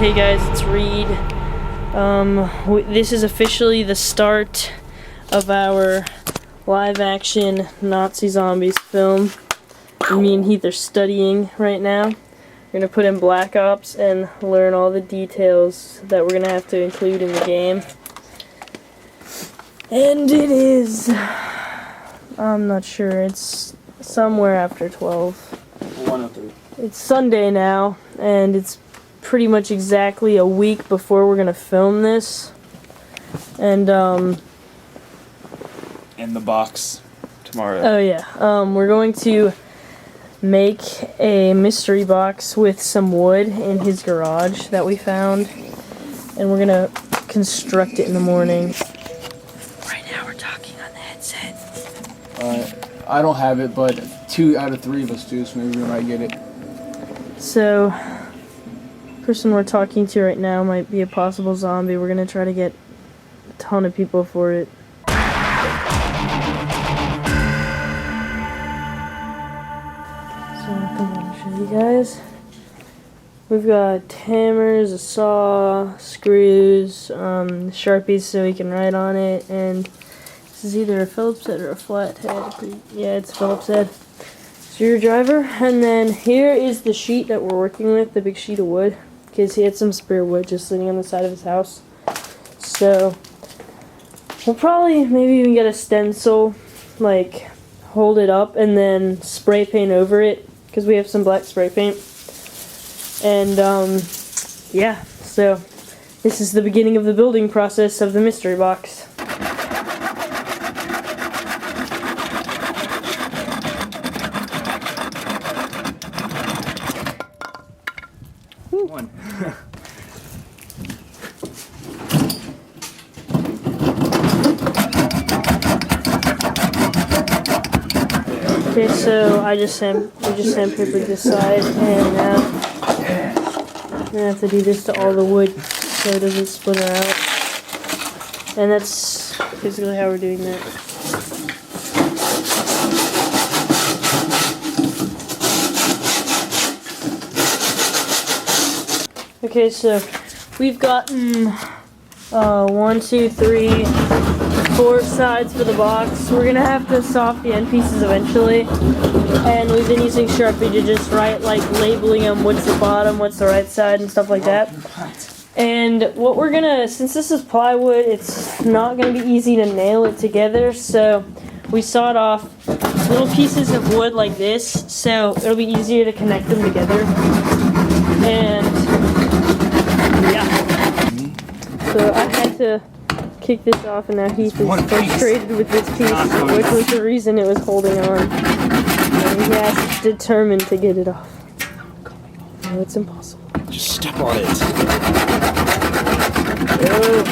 Hey guys, it's Reed. This is officially the start of our live-action Nazi zombies film. Me and Heath are studying right now. We're gonna put in Black Ops and learn all the details that we're gonna have to include in the game. And it is, I'm not sure, it's somewhere after 12. 1:03. It's Sunday now, and it's pretty much exactly a week before we're gonna film this. And In the box tomorrow. oh yeah, we're going to make a mystery box with some wood in his garage that we found, and we're gonna construct it in the morning. Right now we're talking on the headset. I don't have it, but 2 out of 3 of us do, so maybe we might get it. So, the person we're talking to right now might be a possible zombie. We're gonna try to get a ton of people for it. So I think I'll show you guys. We've got hammers, a saw, screws, Sharpies so we can write on it, and this is either a Phillips head or a flathead. Yeah, it's a Phillips head. Screwdriver, and then here is the sheet that we're working with, the big sheet of wood, because he had some spare wood just sitting on the side of his house. So we'll probably maybe even get a stencil, like hold it up and then spray paint over it, because we have some black spray paint. And yeah, so this is the beginning of the building process of the mystery box. One. Okay, so we just sandpapered this side, and now I'm gonna have to do this to all the wood so it doesn't splinter out. And that's basically how we're doing that. Okay, so we've gotten 1, 2, 3, 4 sides for the box. We're gonna have to soft the end pieces eventually, and we've been using Sharpie to just write, like labeling them, what's the bottom, what's the right side, and stuff like that. And what we're gonna, since this is plywood, it's not gonna be easy to nail it together, so we sawed off little pieces of wood like this, so it'll be easier to connect them together. And yeah, so I had to kick this off, and now Heath is frustrated with this piece, which was the reason it was holding on. And he has determined to get it off. No, it's impossible. Just step on it. Oh.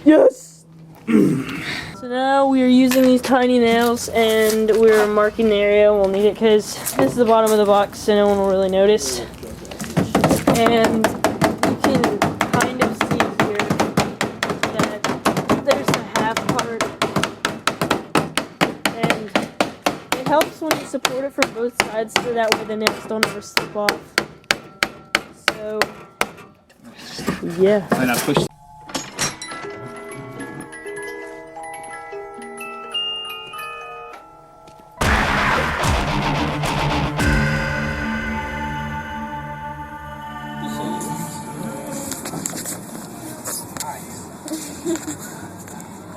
Yes! So now we are using these tiny nails, and we're marking the area. We'll need it because this is the bottom of the box, so no one will really notice. And you can kind of see here that there's the half part, and it helps when you support it from both sides so that way the nails don't ever slip off. So yeah. And I pushed.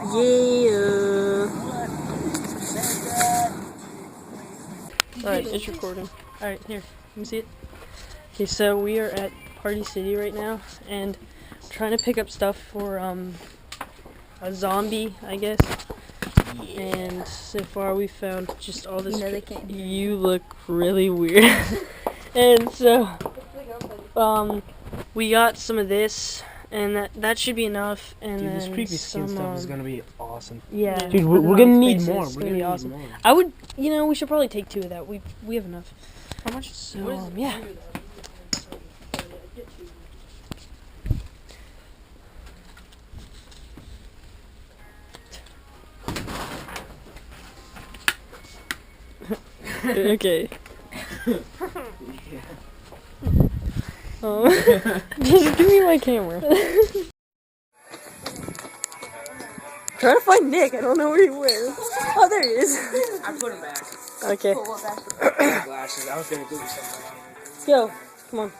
Yeah. Alright, it's recording. Alright, here, let me see it. Okay, so we are at Party City right now, and I'm trying to pick up stuff for a zombie, I guess. Yeah. And so far we found just all this. You look really weird. And so we got some of this, and that should be enough. And dude, then this creepy skin stuff is gonna be awesome. Yeah, dude, we're gonna need more. We're gonna be need awesome. more. I would, we should probably take 2 of that. We have enough. How much? So yeah. Okay. Oh. Just give me my camera. Trying to find Nick. I don't know where he went. Oh, there he is. I put him back. Okay. Glasses. I was gonna do something. Yo, come on.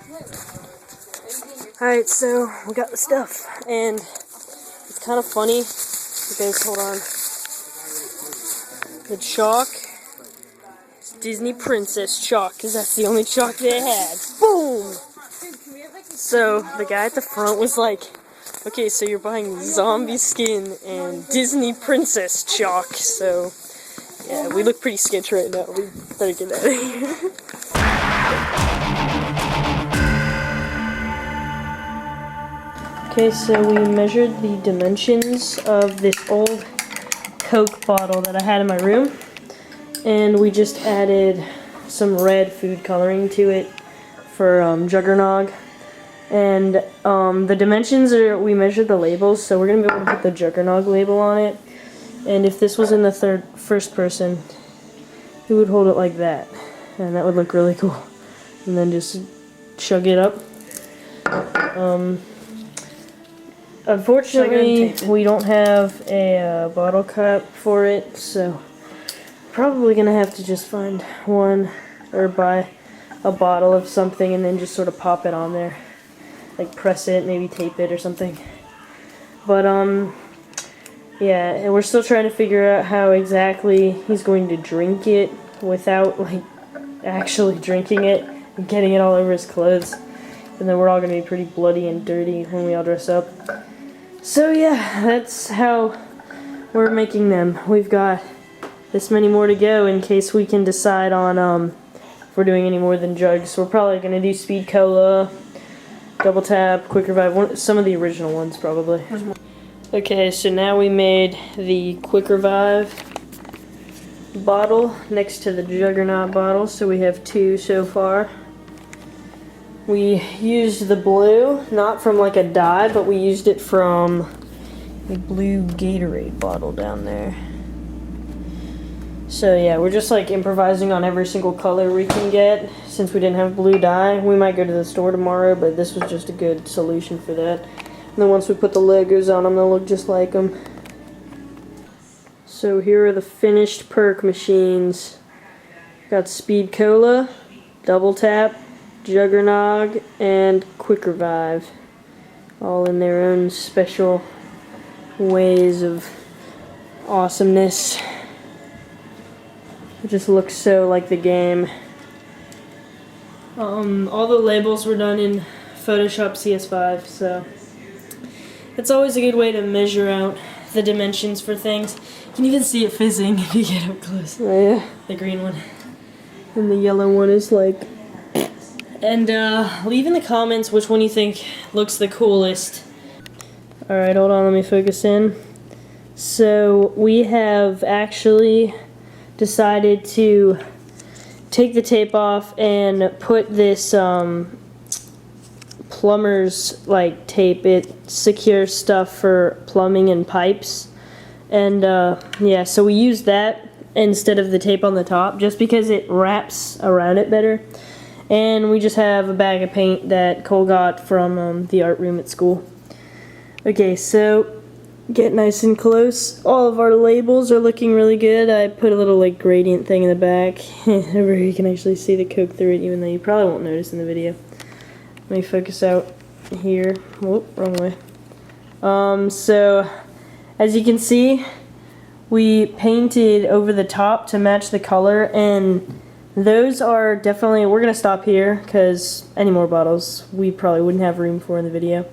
Alright, so we got the stuff, and it's kind of funny because, hold on. The chalk, it's Disney Princess chalk, because that's the only chalk they had. Boom! So the guy at the front was like, okay, so you're buying zombie skin and Disney Princess chalk, so yeah, we look pretty sketch right now. We better get out of here. Okay, so we measured the dimensions of this old Coke bottle that I had in my room, and we just added some red food coloring to it for Juggernog. And the dimensions are, we measured the labels, so we're going to be able to put the Juggernog label on it. And if this was in the first person, we would hold it like that, and that would look really cool. And then just chug it up. Unfortunately, we don't have a bottle cap for it, so probably gonna have to just find one or buy a bottle of something and then just sort of pop it on there, like press it, maybe tape it or something. But yeah, and we're still trying to figure out how exactly he's going to drink it without like actually drinking it and getting it all over his clothes. And then we're all gonna be pretty bloody and dirty when we all dress up. So yeah, that's how we're making them. We've got this many more to go in case we can decide on if we're doing any more than jugs. We're probably gonna do Speed Cola, Double Tap, Quick Revive, some of the original ones probably. Okay, so now we made the Quick Revive bottle next to the Juggernaut bottle, so we have two so far. We used the blue, not from like a dye, but we used it from a blue Gatorade bottle down there. So yeah, we're just like improvising on every single color we can get. Since we didn't have blue dye, we might go to the store tomorrow, but this was just a good solution for that. And then once we put the logos on them, they'll look just like them. So here are the finished perk machines. Got Speed Cola, Double Tap, Juggernog, and Quick Revive, all in their own special ways of awesomeness. It just looks so like the game. All the labels were done in Photoshop CS5, so it's always a good way to measure out the dimensions for things. You can even see it fizzing if you get up close. Oh yeah. The green one. And the yellow one is like... And leave in the comments which one you think looks the coolest. Alright, hold on, let me focus in. So we have actually decided to take the tape off and put this plumber's like tape. It secures stuff for plumbing and pipes. And yeah, so we used that instead of the tape on the top just because it wraps around it better. And we just have a bag of paint that Cole got from the art room at school. Okay, so get nice and close. All of our labels are looking really good. I put a little like gradient thing in the back. Over here you can actually see the Coke through it, even though you probably won't notice in the video. Let me focus out here. Whoop, wrong way. So as you can see, we painted over the top to match the color, and those are definitely, we're going to stop here because any more bottles we probably wouldn't have room for in the video.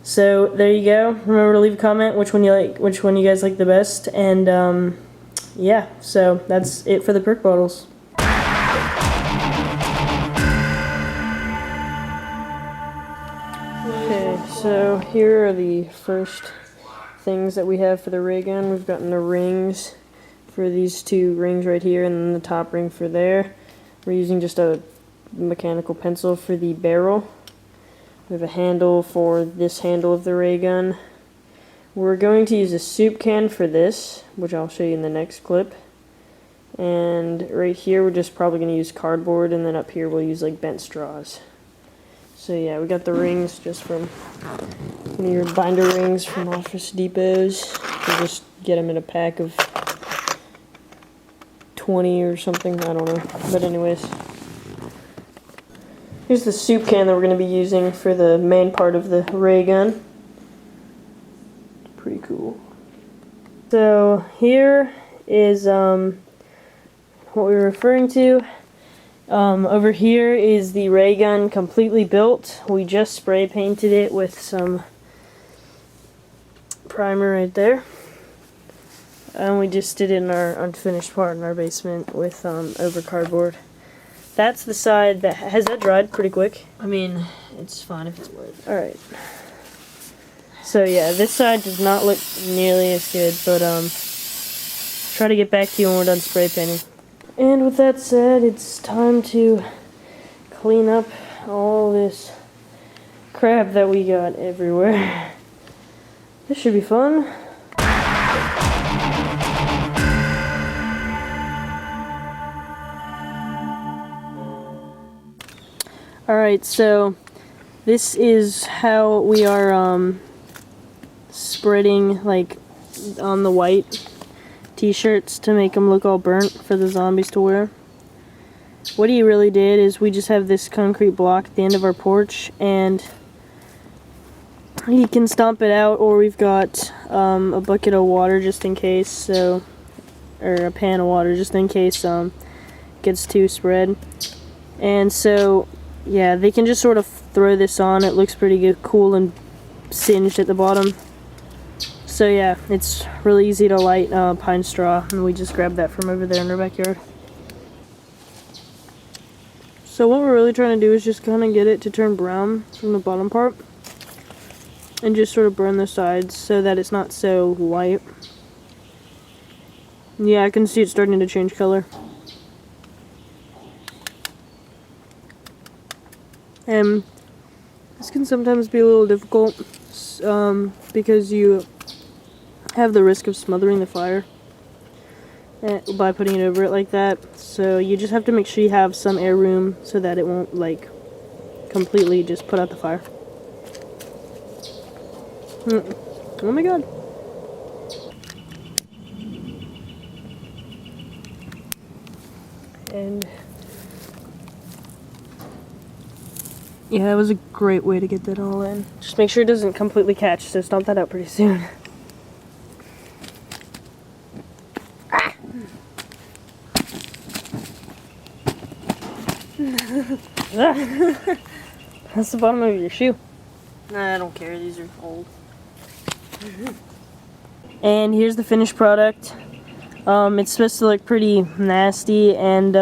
So there you go. Remember to leave a comment which one you like, which one you guys like the best, and yeah, so that's it for the perk bottles. Okay, so here are the first things that we have for the ray gun. We've gotten the rings for these two rings right here, and then the top ring for there. We're using just a mechanical pencil for the barrel. We have a handle for this handle of the ray gun. We're going to use a soup can for this, which I'll show you in the next clip. And right here we're just probably going to use cardboard, and then up here we'll use like bent straws. So yeah, we got the rings just from one of your binder rings from Office Depots. You just get them in a pack of 20 or something, I don't know. But anyways, here's the soup can that we're going to be using for the main part of the ray gun. Pretty cool. So here is what we were referring to. Over here is the ray gun completely built. We just spray painted it with some primer right there. And we just did it in our unfinished part in our basement with over cardboard. That's the side that has that dried pretty quick. I mean, it's fine if it's wet. Alright. So yeah, this side does not look nearly as good, but try to get back to you when we're done spray painting. And with that said, it's time to clean up all this crap that we got everywhere. This should be fun. Alright, so this is how we are spreading like on the white t-shirts to make them look all burnt for the zombies to wear. What he really did is we just have this concrete block at the end of our porch, and he can stomp it out, or we've got a bucket of water just in case, so, or a pan of water just in case it gets too spread. And so yeah, they can just sort of throw this on. It looks pretty good, cool and singed at the bottom. So yeah, it's really easy to light pine straw, and we just grabbed that from over there in our backyard. So what we're really trying to do is just kind of get it to turn brown from the bottom part, and just sort of burn the sides so that it's not so white. Yeah, I can see it starting to change color. And this can sometimes be a little difficult because you have the risk of smothering the fire by putting it over it like that. So you just have to make sure you have some air room so that it won't like completely just put out the fire. Oh my god. And yeah, that was a great way to get that all in. Just make sure it doesn't completely catch, so stomp that out pretty soon. Ah. That's the bottom of your shoe. Nah, I don't care, these are old. And here's the finished product. It's supposed to look pretty nasty, and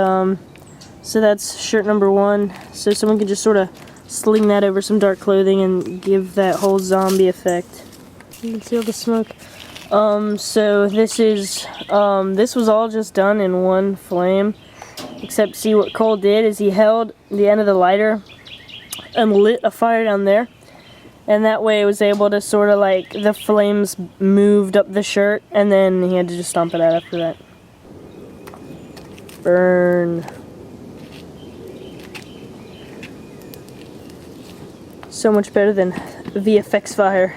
so that's shirt number 1. So someone can just sort of sling that over some dark clothing and give that whole zombie effect. You can see all the smoke. So this is this was all just done in one flame, except see what Cole did is he held the end of the lighter and lit a fire down there, and that way it was able to sort of like the flames moved up the shirt, and then he had to just stomp it out after that. Burn. So much better than VFX fire.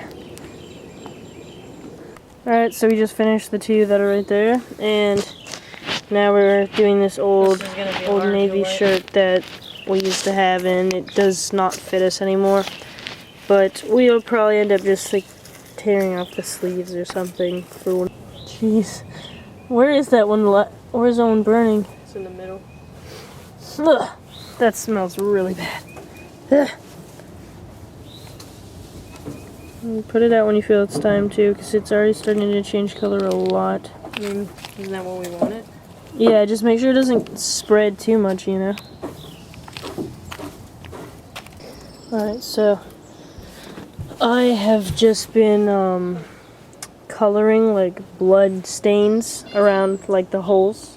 Alright, so we just finished the 2 that are right there, and now we're doing this old Navy shirt that we used to have, and it does not fit us anymore. But we'll probably end up just like tearing off the sleeves or something for one. Jeez. Where is that one? Where's that one burning? It's in the middle. Ugh, that smells really bad. Ugh. Put it out when you feel it's time to, because it's already starting to change color a lot. I mean, isn't that what we wanted? Yeah, just make sure it doesn't spread too much, you know. Alright, so I have just been coloring like blood stains around like the holes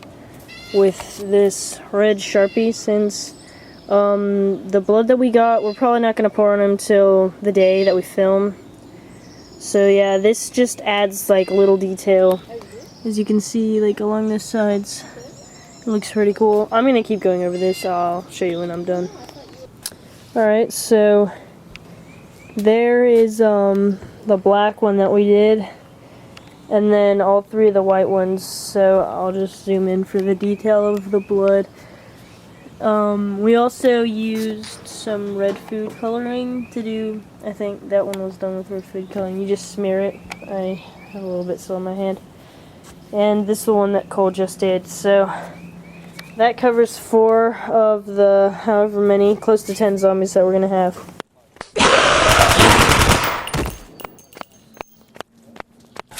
with this red Sharpie, since the blood that we got, we're probably not going to pour on them till the day that we film. So yeah, this just adds like little detail, as you can see, like along the sides. It looks pretty cool. I'm going to keep going over this. I'll show you when I'm done. Alright, so there is the black one that we did, and then all three of the white ones. So I'll just zoom in for the detail of the blood. We also used some red food coloring to do, I think that one was done with red food coloring. You just smear it. I have a little bit still in my hand. And this is the one that Cole just did. So that covers 4 of the however many, close to 10 zombies that we're going to have.